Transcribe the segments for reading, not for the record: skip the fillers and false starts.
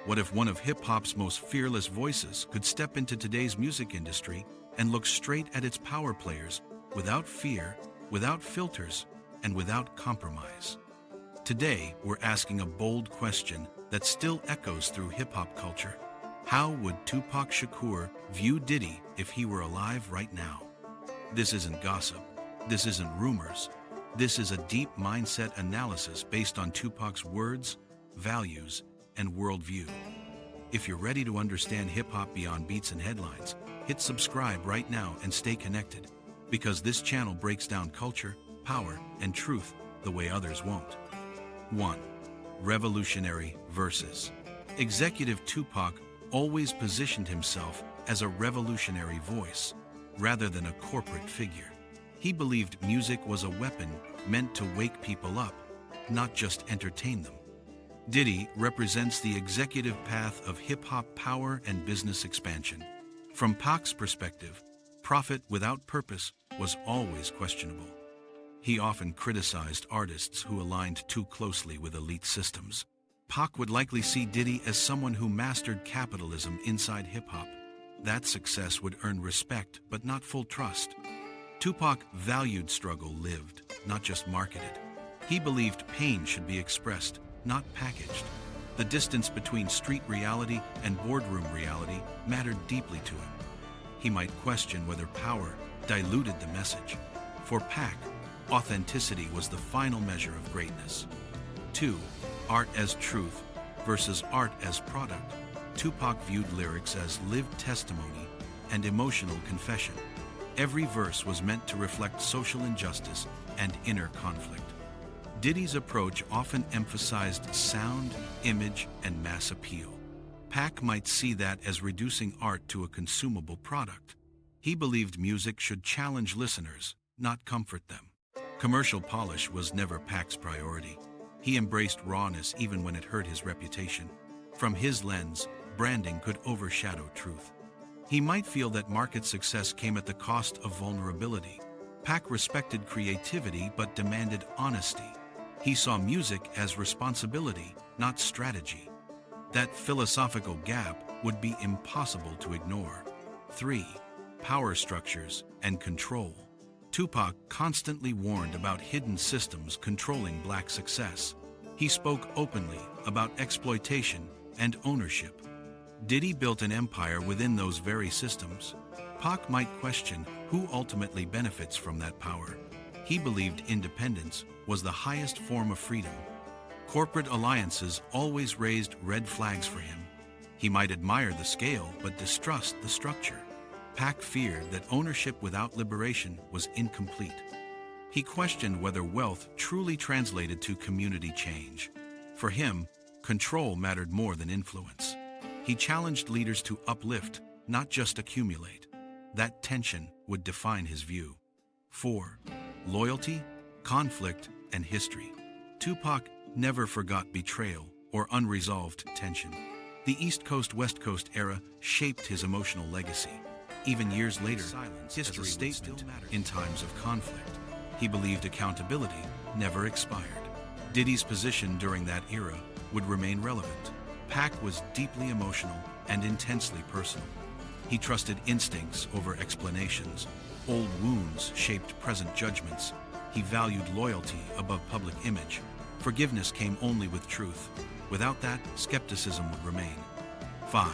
What if one of hip-hop's most fearless voices could step into today's music industry and look straight at its power players without fear, without filters, and without compromise? Today, we're asking a bold question that still echoes through hip-hop culture. How would Tupac Shakur view Diddy if he were alive right now? This isn't gossip. This isn't rumors. This is a deep mindset analysis based on Tupac's words, values, and worldview. If you're ready to understand hip-hop beyond beats and headlines, hit subscribe right now and stay connected, because this channel breaks down culture, power, and truth the way others won't. 1. Revolutionary verses. Executive Tupac always positioned himself as a revolutionary voice, rather than a corporate figure. He believed music was a weapon meant to wake people up, not just entertain them. Diddy represents the executive path of hip-hop power and business expansion. From Pac's perspective, profit without purpose was always questionable. He often criticized artists who aligned too closely with elite systems. Pac would likely see Diddy as someone who mastered capitalism inside hip-hop. That success would earn respect, but not full trust. Tupac valued struggle lived, not just marketed. He believed pain should be expressed, not packaged. The distance between street reality and boardroom reality mattered deeply to him. He might question whether power diluted the message. For Pac, authenticity was the final measure of greatness. 2. Art as truth versus art as product. Tupac viewed lyrics as lived testimony and emotional confession. Every verse was meant to reflect social injustice and inner conflict. Diddy's approach often emphasized sound, image, and mass appeal. Pac might see that as reducing art to a consumable product. He believed music should challenge listeners, not comfort them. Commercial polish was never Pac's priority. He embraced rawness even when it hurt his reputation. From his lens, branding could overshadow truth. He might feel that market success came at the cost of vulnerability. Pac respected creativity but demanded honesty. He saw music as responsibility, not strategy. That philosophical gap would be impossible to ignore. 3. Power structures and control. Tupac constantly warned about hidden systems controlling black success. He spoke openly about exploitation and ownership. Diddy built an empire within those very systems. Pac might question who ultimately benefits from that power. He believed independence was the highest form of freedom. Corporate alliances always raised red flags for him. He might admire the scale but distrust the structure. Pac feared that ownership without liberation was incomplete. He questioned whether wealth truly translated to community change. For him, control mattered more than influence. He challenged leaders to uplift, not just accumulate. That tension would define his view. 4. Loyalty, conflict, and history. Tupac never forgot betrayal or unresolved tension. The East Coast-West Coast era shaped his emotional legacy. Even years later, history still mattered in times of conflict. He believed accountability never expired. Diddy's position during that era would remain relevant. Pac was deeply emotional and intensely personal. He trusted instincts over explanations. Old wounds shaped present judgments. He valued loyalty above public image. Forgiveness came only with truth. Without that, skepticism would remain. 5.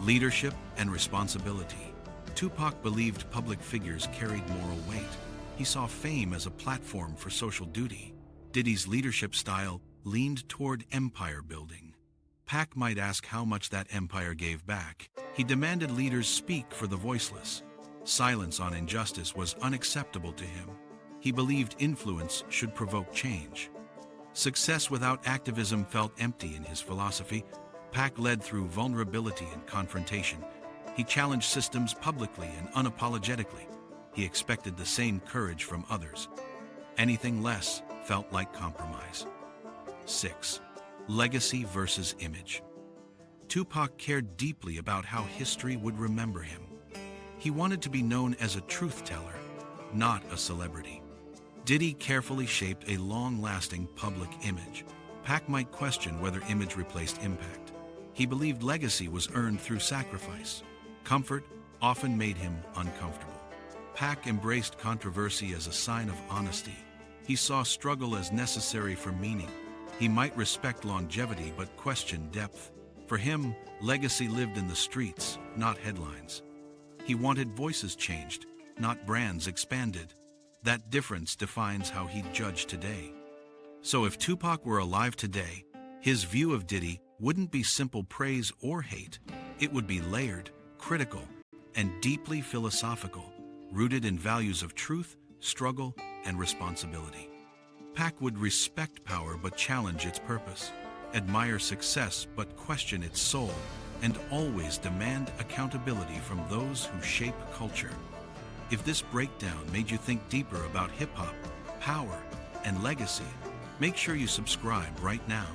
Leadership and responsibility. Tupac believed public figures carried moral weight. He saw fame as a platform for social duty. Diddy's leadership style leaned toward empire building. Pac might ask how much that empire gave back. He demanded leaders speak for the voiceless. Silence on injustice was unacceptable to him. He believed influence should provoke change. Success without activism felt empty in his philosophy. Pac led through vulnerability and confrontation. He challenged systems publicly and unapologetically. He expected the same courage from others. Anything less felt like compromise. 6. Legacy versus image. Tupac cared deeply about how history would remember him. He wanted to be known as a truth teller, not a celebrity. Diddy carefully shaped a long-lasting public image. Pac might question whether image replaced impact. He believed legacy was earned through sacrifice. Comfort often made him uncomfortable. Pac embraced controversy as a sign of honesty. He saw struggle as necessary for meaning. He might respect longevity but question depth. For him, legacy lived in the streets, not headlines. He wanted voices changed, not brands expanded. That difference defines how he'd judge today. So if Tupac were alive today, his view of Diddy wouldn't be simple praise or hate. It would be layered, critical, and deeply philosophical, rooted in values of truth, struggle, and responsibility. Pac would respect power but challenge its purpose, admire success but question its soul, and always demand accountability from those who shape culture. If this breakdown made you think deeper about hip-hop, power, and legacy, make sure you subscribe right now,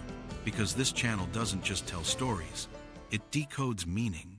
because this channel doesn't just tell stories, it decodes meaning.